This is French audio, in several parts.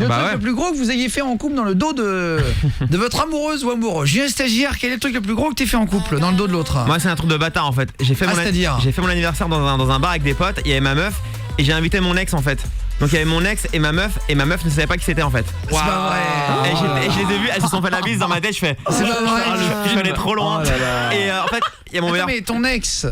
truc le plus gros que vous ayez fait en couple dans le dos de votre amoureuse ou amoureux. Julien Stagiaire, quel est le truc le plus gros que t'aies fait en couple dans le dos de l'autre? Moi c'est un truc de bâtard en fait. J'ai fait mon anniversaire dans un bar avec des potes, il y avait ma meuf et j'ai invité mon ex en fait. Donc il y avait mon ex et ma meuf ne savait pas qui c'était en fait. C'est pas vrai. Et je les ai vus, elles se sont fait la bise dans ma tête, je fais c'est pas vrai. Je suis allé trop loin. Et en fait, il y a mon meilleur. Mais ton ex,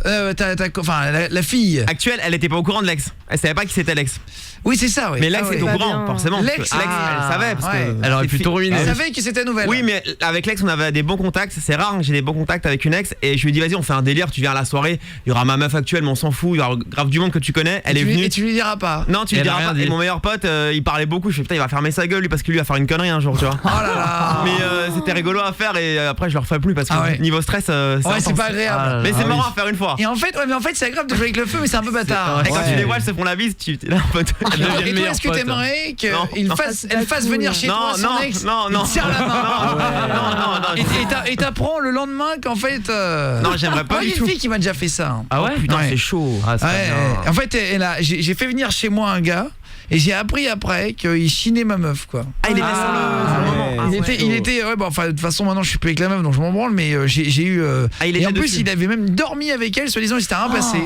enfin la fille actuelle, elle était pas au courant de l'ex. Elle savait pas qui c'était l'ex. Oui, c'est ça, oui. Mais l'ex est au courant, forcément. L'ex, elle savait parce que elle aurait pu tout ruiner. Elle savait que c'était nouvelle. Oui, mais avec l'ex, on avait des bons contacts. C'est rare, j'ai des bons contacts avec une ex. Et je lui ai dit, vas-y, on fait un délire. Tu viens à la soirée. Il y aura ma meuf actuelle, mais on s'en fout. Il y aura grave du monde que tu connais. Elle est venue. Et tu lui diras pas. Non, tu lui diras pas. Et mon meilleur pote, il parlait beaucoup. Je fais, putain, il va fermer sa gueule lui parce que lui va faire une connerie un jour, tu vois. Oh là là. Mais c'était rigolo à faire. Et après, je le refais plus parce que niveau stress, c'est pas agréable. Mais c'est marrant à faire une fois. Et en fait, c'est agréable de jouer avec le feu, mais c'est un peu bâtard. Et quand tu les vois, elles se font la bise. Tu là un peu. Et toi, est-ce que t'aimerais qu'elle fasse venir chez toi son ex? Non. Serre la main. Et t'apprends le lendemain qu'en fait non, j'aimerais pas du tout. Il y a une fille qui m'a déjà fait ça. Ah ouais, putain, c'est chaud. En fait, j'ai fait venir chez moi un gars. Et j'ai appris après qu'il chinait ma meuf quoi. Ah il est sur le moment. Il était enfin de toute façon maintenant je suis plus avec la meuf donc je m'en branle mais j'ai eu et en plus il avait même dormi avec elle soi-disant il s'était rien passé.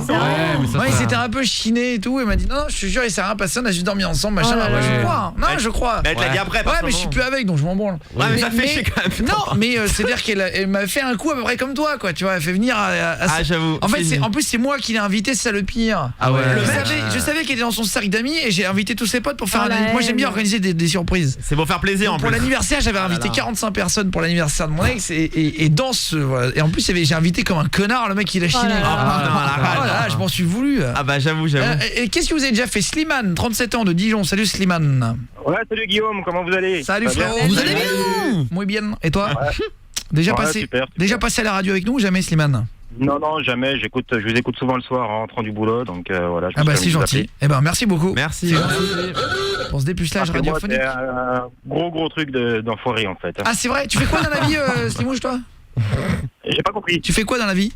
Il s'était un peu chiné et tout et m'a dit non je te jure il s'est rien passé on a juste dormi ensemble machin. Je crois. Non je crois. Elle te l'a dit après. Ouais mais je suis plus avec donc je m'en branle. Ouais mais ça fait chier quand même. Non mais c'est-à-dire qu'elle m'a fait un coup à peu près comme toi quoi tu vois elle fait venir j'avoue. En fait en plus c'est moi qui l'ai invité c'est ça le pire. Ah ouais. Je savais qu'elle était dans son cercle d'amis et j'ai invité tous ses potes pour faire moi j'aime bien organiser des surprises. C'est pour faire plaisir. Pour l'anniversaire, j'avais invité 45 personnes pour l'anniversaire de mon ex et dans ce voilà. Et en plus j'ai invité comme un connard le mec il a chiné. Voilà, je m'en suis voulu. Ah bah j'avoue. Et qu'est-ce que vous avez déjà fait? Slimane, 37 ans de Dijon. Salut Slimane. Ouais, salut Guillaume, comment vous allez? Salut frérot. Vous allez bien? Muy bien. Et toi? Déjà passé à la radio avec nous ou jamais Slimane? Non, jamais, je vous écoute souvent le soir en rentrant du boulot, donc voilà. C'est gentil. Merci beaucoup. Merci. Pour ce dépucelage radiophonique. C'est un gros truc d'enfoiré en fait. Ah c'est vrai, tu fais quoi dans la vie Slimouche toi? J'ai pas compris. Tu fais quoi dans la vie?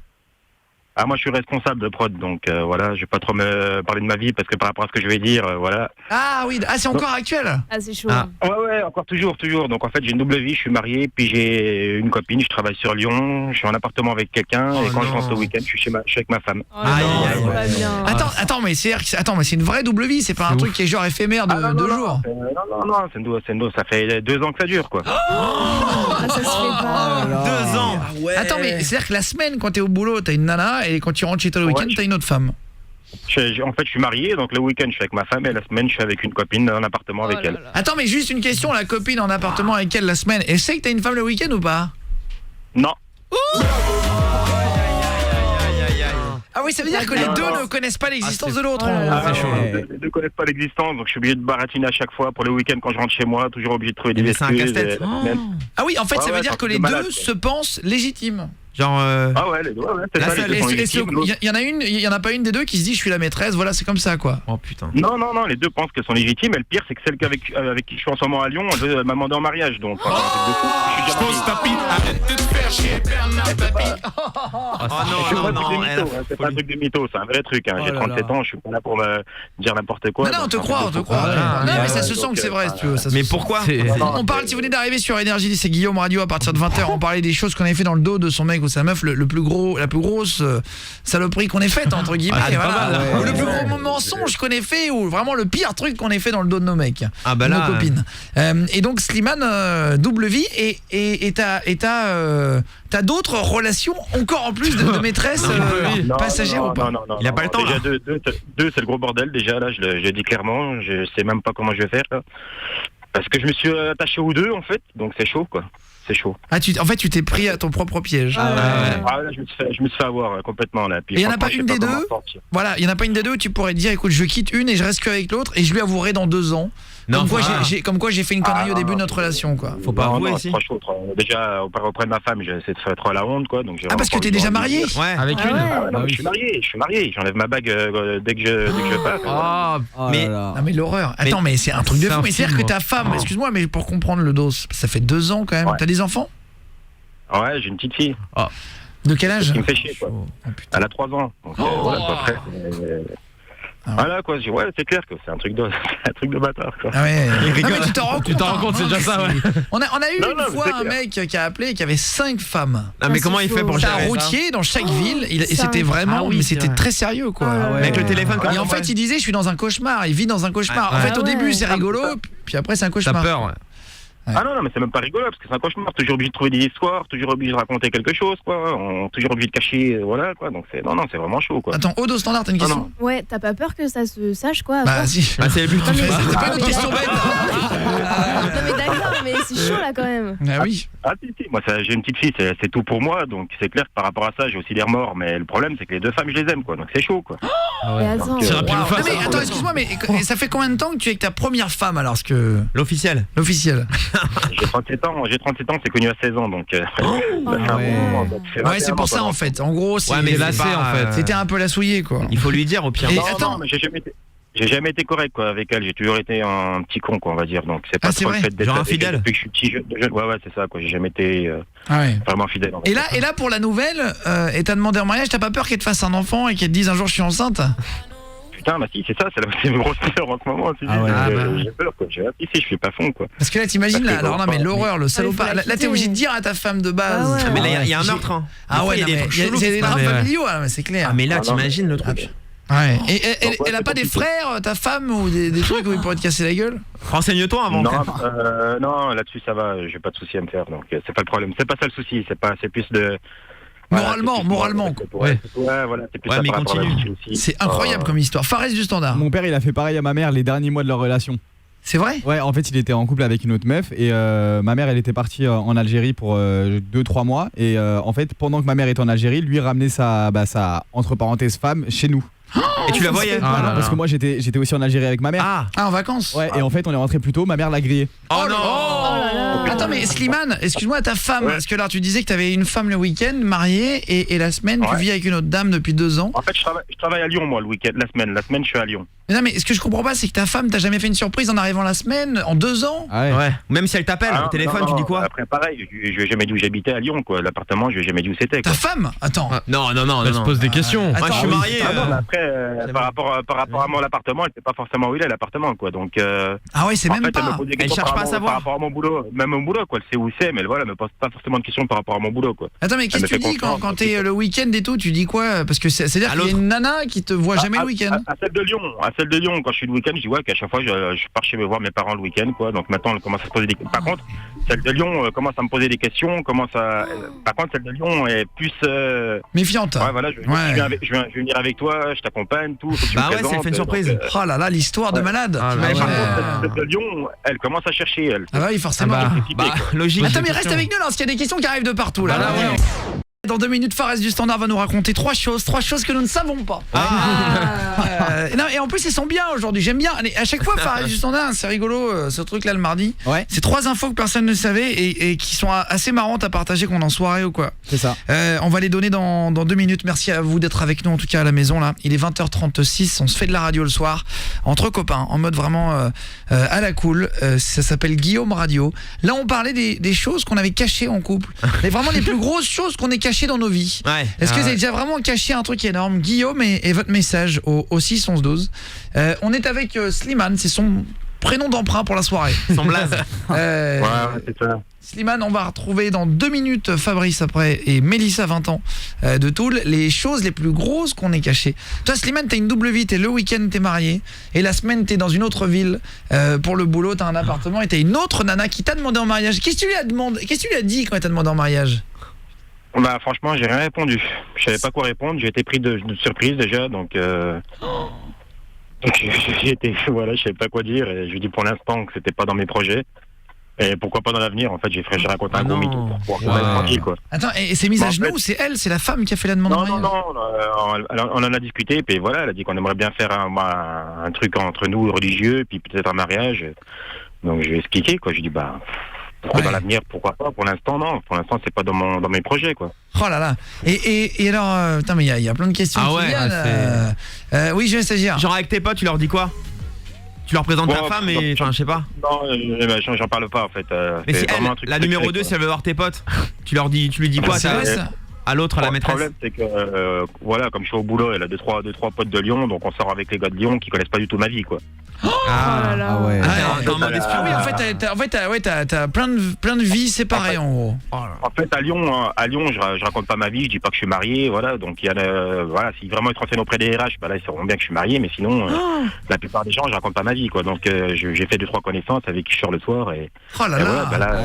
Ah moi je suis responsable de prod donc voilà, je vais pas trop me parler de ma vie parce que par rapport à ce que je vais dire voilà. Ah oui, c'est encore actuel. Ah c'est chaud. Ouais, encore toujours. Donc en fait, j'ai une double vie, je suis marié, puis j'ai une copine, je travaille sur Lyon, je suis en appartement avec quelqu'un et quand je rentre le week-end, je suis avec ma femme. Attends, mais c'est une vraie double vie, c'est pas un truc qui est genre éphémère de 2 jours. Non, c'est une double, ça fait 2 ans que ça dure quoi. Ça se fait pas. 2 ans. Attends, mais c'est-à-dire que la semaine quand t'es au boulot, t'as une nana et quand tu rentres chez toi le week-end, t'as une autre femme. En fait, je suis marié, donc le week-end, je suis avec ma femme et la semaine, je suis avec une copine en appartement avec elle. Attends, mais juste une question, la copine en appartement avec elle la semaine, elle sait que t'as une femme le week-end ou pas? Non. Ah oui, ça veut dire que les deux ne connaissent pas l'existence de l'autre. Les deux connaissent pas l'existence, donc je suis obligé de baratiner à chaque fois pour le week-end quand je rentre chez moi, toujours obligé de trouver des excuses. C'est un casse-tête. Ah oui, en fait, ça veut dire que les deux se pensent légitimes. Genre Ah ouais, les deux, c'est ça, les deux sont légitimes. Il y en a pas une des deux qui se dit je suis la maîtresse, voilà, c'est comme ça quoi. Oh putain. Non, les deux pensent qu'elles sont légitimes, et le pire c'est que celle avec qui je suis en ce moment à Lyon, elle m'a demandé en mariage, donc je pose tapis, arrête de te faire chier, Bernard Tapie. Non, c'est pas un truc de mytho, c'est un vrai truc, j'ai 37 ans, je suis pas là pour me dire n'importe quoi. Non, on te croit. Non, mais ça se sent que c'est vrai si tu veux. Mais pourquoi? On parle, si vous venez d'arriver sur Énergie, c'est Guillaume Radio à partir de 20h, on parlait des choses qu'on avait fait dans le dos de son mec ou sa meuf, la plus grosse saloperie qu'on ait faite entre guillemets, ou le plus gros mensonge qu'on ait fait, ou vraiment le pire truc qu'on ait fait dans le dos de nos mecs, nos copines. Et donc Slimane, double vie, et t'as d'autres relations encore en plus de maîtresse passagère ou pas? Non. Il a pas le temps. Déjà deux, c'est le gros bordel déjà là, je le dis clairement, je sais même pas comment je vais faire là. Parce que je me suis attaché aux deux en fait, donc c'est chaud quoi. C'est chaud. En fait, tu t'es pris à ton propre piège. Là, je me suis fait avoir complètement là. Et il y en a pas une des deux. Voilà, il y en a pas une des deux où tu pourrais te dire écoute, je quitte une et je reste qu'avec l'autre et je lui avouerai dans 2 ans. Comme quoi j'ai fait une connerie au début de notre relation quoi. Faut pas avouer ici. Déjà auprès de ma femme, j'essaie de faire trop la honte quoi, donc parce que t'es déjà marié? Ouais, avec une. Non, je suis marié, j'enlève ma bague dès que je passe. Mais l'horreur. Attends, mais c'est un truc de fou. Mais c'est-à-dire que ta femme, excuse-moi, mais pour comprendre le dos, ça fait 2 ans quand même. T'as des enfants? Ouais, j'ai une petite fille. De quel âge? Qui me fait chier quoi. Elle a 3 ans. Donc, voilà, Voilà quoi, je dis ouais, c'est clair que c'est un truc de bâtard quoi. Ah ouais. Non, mais tu t'en rends compte, c'est déjà ça, ouais. On a eu une fois un mec qui a appelé qui avait 5 femmes. Ah mais comment il fait pour gérer ça? gérer Un routier dans chaque ville, et c'était vraiment mais c'était très sérieux quoi. Avec le téléphone Et en fait, il disait je suis dans un cauchemar, il vit dans un cauchemar. En fait, au début, c'est rigolo, puis après c'est un cauchemar. T'as peur, ouais. Ah non, mais c'est même pas rigolo parce que c'est un cauchemar, toujours obligé de trouver des histoires, toujours obligé de raconter quelque chose quoi, toujours obligé de cacher, voilà quoi, donc c'est vraiment chaud quoi. Attends, Aude au standard, t'as une question? Ouais, t'as pas peur que ça se sache quoi? Bah si. Ah, c'est le but. C'était pas une question bête. Non mais d'accord, mais c'est chaud là quand même. Ah oui. Ah si, moi j'ai une petite fille, c'est tout pour moi, donc c'est clair que par rapport à ça j'ai aussi des remords, mais le problème c'est que les 2 femmes je les aime quoi, donc c'est chaud quoi. Mais attends. C'est rapide ou face. Mais attends, excuse-moi, mais ça fait combien de temps que tu es avec ta première femme alors L'officiel. L'officiel. J'ai 37 ans, c'est connu à 16 ans, donc ouais, c'est pour ça en fait. En gros, c'est mais lassé en fait. C'était un peu la souillée quoi. Il faut lui dire au pire. Et Non, attends, non, mais j'ai jamais été correct quoi avec elle, j'ai toujours été un petit con quoi on va dire, donc c'est pas c'est trop le vrai. fait d'être Genre avec infidèle. elle depuis que je suis petit jeune. Ouais c'est ça quoi, j'ai jamais été vraiment fidèle. Et là pour la nouvelle, et t'as demandé en mariage, t'as pas peur qu'elle te fasse un enfant et qu'elle te dise un jour je suis enceinte? Putain, bah si, c'est ça, c'est une grosse peur en ce moment. J'ai peur quoi, je suis pas fond quoi. Parce que là t'imagines là, alors non mais l'horreur, le salopard. Là t'es obligé de dire à ta femme de base. Mais là il y a un meurtre. Ah ouais, il y a des drames familiaux, c'est clair. Ah mais là t'imagines le truc. Ouais. Et elle a pas des frères, ta femme, ou des trucs où il pourrait te casser la gueule? Renseigne-toi avant. Non, là-dessus ça va, j'ai pas de souci à me faire, donc c'est pas le problème. C'est pas ça le souci, c'est plus de... Moralement. Ouais, voilà, c'est plus ça mais par rapport à la continue. vie aussi. C'est incroyable comme histoire. Fares du standard. Mon père il a fait pareil à ma mère les derniers mois de leur relation. C'est vrai? Ouais, en fait il était en couple avec une autre meuf et ma mère elle était partie en Algérie pour 2-3 mois et en fait pendant que ma mère était en Algérie, lui ramenait sa entre parenthèses femme chez nous. Et tu la voyais? Parce que moi j'étais aussi en Algérie avec ma mère. Ah, en vacances? Ouais, et en fait on est rentré plus tôt, ma mère l'a grillé. Oh non. Attends, mais Slimane, excuse-moi, ta femme, parce que là tu disais que t'avais une femme le week-end, mariée, et la semaine tu vis avec une autre dame depuis 2 ans. En fait, je travaille à Lyon moi le week-end, la semaine je suis à Lyon. Mais non, mais ce que je comprends pas, c'est que ta femme t'a jamais fait une surprise en arrivant la semaine, en 2 ans? Ouais. Même si elle t'appelle au téléphone, tu dis quoi? Après pareil, je lui ai jamais dit où j'habitais à Lyon quoi, l'appartement je lui ai jamais dit où c'était. Ta femme? Attends. Non. Elle se pose des questions. Moi je suis marié. Après par rapport à mon appartement, elle sait pas forcément où il est l'appartement quoi, donc ah ouais, c'est même pas. Elle cherche pas à savoir par rapport à mon boulot, même mon boulot quoi, elle sait où c'est, mais voilà, elle me pose pas forcément de questions par rapport à mon boulot quoi. Attends, mais qu'est-ce que tu dis quand t'es le week-end et tout? Tu dis quoi? Parce que c'est-à-dire qu'il y a une nana qui te voit jamais le week-end. À celle de Lyon, quand je suis le week-end, je dis ouais qu'à chaque fois je pars chez me voir mes parents le week-end quoi, donc maintenant elle commence à se poser des questions. Par contre, celle de Lyon commence à me poser des questions, par contre celle de Lyon est plus méfiante. Ouais voilà, je vais venir avec toi, je t'accompagne, tout. Bah ouais, c'est fait une surprise. Oh là là, l'histoire de malade. Par contre, celle de Lyon, elle commence à chercher elle. Ah bah oui, forcément. Logique. Attends, mais reste avec nous là, parce qu'il y a des questions qui arrivent de partout là. Dans 2 minutes, Fares du standard va nous raconter 3 choses que nous ne savons pas. Non, et en plus ils sont bien aujourd'hui, j'aime bien. Allez, à chaque fois Fares du standard, c'est rigolo ce truc là le mardi. Ouais. C'est 3 infos que personne ne savait et qui sont assez marrantes à partager qu'on est en soirée ou quoi. C'est ça. On va les donner dans 2 minutes. Merci à vous d'être avec nous en tout cas à la maison là. Il est 20h36, on se fait de la radio le soir entre copains en mode vraiment à la cool. Ça s'appelle Guillaume Radio. Là on parlait des choses qu'on avait cachées en couple. Mais vraiment les plus grosses choses qu'on ait cachées dans nos vies. Ouais. Est-ce que vous avez déjà vraiment caché un truc énorme? Guillaume et votre message au 6 11 12. On est avec Slimane, c'est son prénom d'emprunt pour la soirée. Son blaze. Ouais, c'est ça. Slimane, on va retrouver dans 2 minutes Fabrice après et Mélissa 20 ans de Toul, les choses les plus grosses qu'on ait cachées. Toi Slimane, t'as une double vie, t'es le week-end t'es marié et la semaine t'es dans une autre ville pour le boulot, t'as un appartement et t'as une autre nana qui t'a demandé en mariage. Qu'est-ce que tu lui as demandé? Qu'est-ce que tu lui as dit quand elle t'a demandé en mariage? Bah franchement j'ai rien répondu, je savais pas quoi répondre, j'ai été pris de surprise déjà, donc j'ai été, voilà, je savais pas quoi dire et je lui dis pour l'instant que c'était pas dans mes projets et pourquoi pas dans l'avenir. En fait j'ai raconté un gros mytho pour pouvoir être tranquille quoi. Attends, et c'est mise à genoux ou c'est elle, c'est la femme qui a fait la demande en mariage? Non, on en a discuté et puis voilà, elle a dit qu'on aimerait bien faire un truc entre nous religieux puis peut-être un mariage, donc je vais expliquer quoi, je lui dis bah dans l'avenir, pourquoi pas? Pour l'instant, non. Pour l'instant, c'est pas dans mes projets, quoi. Oh là là. Et alors, putain, mais il y a plein de questions qui viennent. Oui, je vais stagiaire. Genre avec tes potes, tu leur dis quoi? Tu leur présentes ta femme et enfin, je sais pas. Non, j'en parle pas en fait. Mais si elle, la numéro 2, si elle veut voir tes potes, tu lui dis quoi? à l'autre, à la maîtresse. Le problème, c'est que, voilà, comme je suis au boulot, elle a deux, trois potes de Lyon, donc on sort avec les gars de Lyon qui connaissent pas du tout ma vie, quoi. là là. Ah ouais. T'es en mode espion. Oui, en fait, t'as plein de vies séparées en gros. En fait, à Lyon, je raconte pas ma vie, je dis pas que je suis marié, voilà. Donc il y a, voilà, si vraiment ils te renseignent auprès des RH, bah là ils sauront bien que je suis marié, mais sinon, la plupart des gens, je raconte pas ma vie, quoi. Donc j'ai fait 2-3 connaissances avec qui je sors le soir et. Oh là et là. voilà, bah là,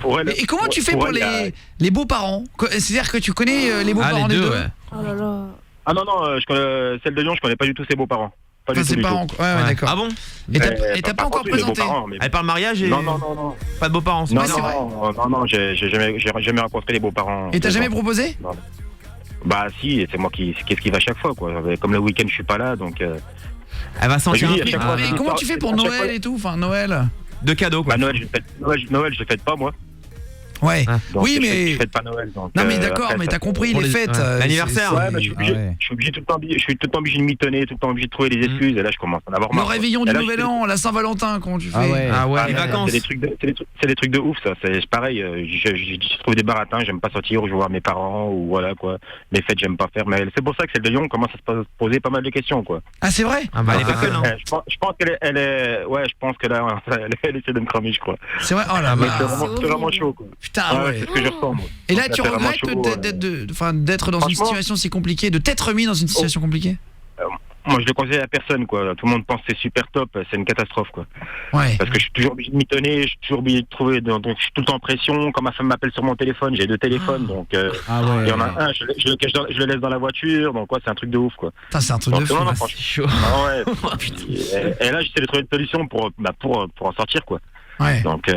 pour elle. Et comment tu fais pour les beaux-parents? C'est-à-dire que tu connais les beaux-parents des deux? Oh là là. Ah non, je connais, celle de Lyon, je connais pas du tout ses beaux-parents. Pas Enfin, du tout, c'est du pas tout. encore. Ouais, d'accord. Ah bon? Et t'as pas encore présenté? Elle parle mariage et. Non. Pas de beaux-parents, c'est Non, pas vrai. non, j'ai jamais rencontré les beaux-parents. Et t'as jamais proposé? Non. Bah si, c'est moi qui va à chaque fois, quoi. Comme le week-end je suis pas là, donc. Elle va sentir un à truc. chaque fois, Mais comment tu fais pour Noël et tout? Enfin, Noël. De cadeaux, quoi. Bah Noël je fête pas moi. Ouais. Donc, Oui, mais. je fête pas Noël. Donc, Non, mais d'accord, après, mais ça- t'as compris pour les les- fêtes. ouais. L'anniversaire. Ouais, bah, je suis obligé, Ah ouais. je suis obligé tout le temps, je suis tout le temps obligé de mitonner, tout le temps obligé de trouver des excuses. Et là, je commence à en avoir Le marre. réveillon Et du là, Nouvel je fais- An, la Saint-Valentin, comment tu fais? Ah ouais. Ah ouais, Ah, les mais vacances. c'est des trucs de ouf, ça. C'est pareil. Je trouve des baratins. J'aime pas sortir ou je vais voir mes parents ou voilà quoi. Les fêtes, j'aime pas faire. Mais c'est pour ça que celle de Lyon commence à se poser pas mal de questions, quoi. Ah, c'est vrai? Ah bah, elle est pas conne, hein. Je pense qu'elle est, ouais, je pense que là, elle essaie de me cramer, je crois. C'est vrai? Oh là Mais là. c'est vraiment chaud, quoi. Putain, Ouais, ouais. c'est ce que je ressens, moi. Et là, Ça tu fait vraiment regrettes chaud, d'être dans une Franchement- situation si compliquée, de t'être mis dans une situation compliquée? Moi, je le conseille à personne, quoi. Tout le monde pense que c'est super top, c'est une catastrophe, quoi. Ouais. Parce que je suis toujours obligé de mitonner, je suis toujours obligé de trouver, donc je suis tout le temps en pression. Quand ma femme m'appelle sur mon téléphone, j'ai 2 téléphones, donc Ah ouais. il y en a un, je le cache je le laisse dans la voiture, donc ouais, c'est un truc de ouf, quoi. Putain, c'est un truc de Donc, fou. non, non, là. franchement, C'est chaud. ah ouais. Et là, j'essaie de trouver une solution pour en sortir, quoi. Ouais. Donc, Ouais,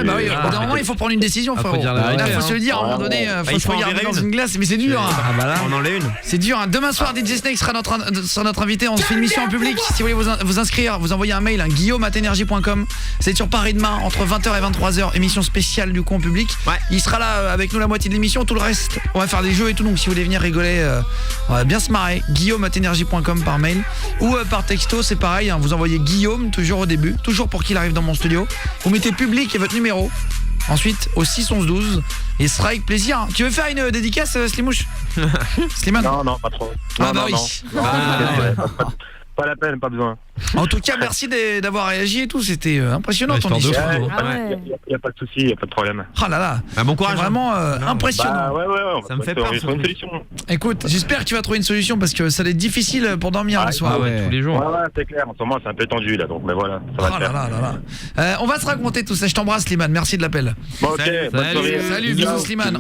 bah oui, au bout d'un moment, il faut prendre une décision, faut frérot. dire la vérité, Là, faut se le dire, à un moment Ouais. donné, faut il se faut en regarder virer dans une. une glace, mais c'est dur, hein. Ah bah là, on en est une. C'est dur, hein. Demain soir, DJ Snake sera notre invité. On se fait une mission en public. Si vous voulez vous inscrire, vous envoyez un mail, guillaume@energie.com. C'est sur Paris demain, entre 20h et 23h. Émission spéciale du coup en public. Ouais. Il sera là avec nous la moitié de l'émission. Tout le reste, on va faire des jeux et tout. Donc si vous voulez venir rigoler, on va bien se marrer. guillaume@energie.com par mail. Ou par texto, c'est pareil. Hein. Vous envoyez Guillaume, toujours au début. Toujours pour qu'il arrive dans mon studio. Vous mettez public et votre numéro. Ensuite, au 61112. Et ce sera avec plaisir. Tu veux faire une dédicace, Slimouche? Slimane? non, pas trop. Ah Non, bah non, oui. non. Ah, Pas la peine, pas besoin. En tout cas, merci d'avoir réagi et tout. C'était impressionnant Ouais, ton histoire de histoire. fou. Ah ouais. Il y a pas de souci, il y a pas de problème. Ah là là. Bah, bon C'est courage. vraiment Non, impressionnant. Bah ouais, on Ça va me fait trouver peur, une ce solution. Écoute, j'espère que tu vas trouver une solution parce que ça va être difficile pour dormir le soir. Ah ouais, Ouais. tous les jours. Ouais, c'est clair. En ce moment, c'est un peu tendu là, donc mais voilà, ça va Oh le là faire. là là là. On va se raconter tout ça. Je t'embrasse, Slimane. Merci de l'appel. Bon, ok, Salut. bonne soirée. Salut, bisous, Slimane.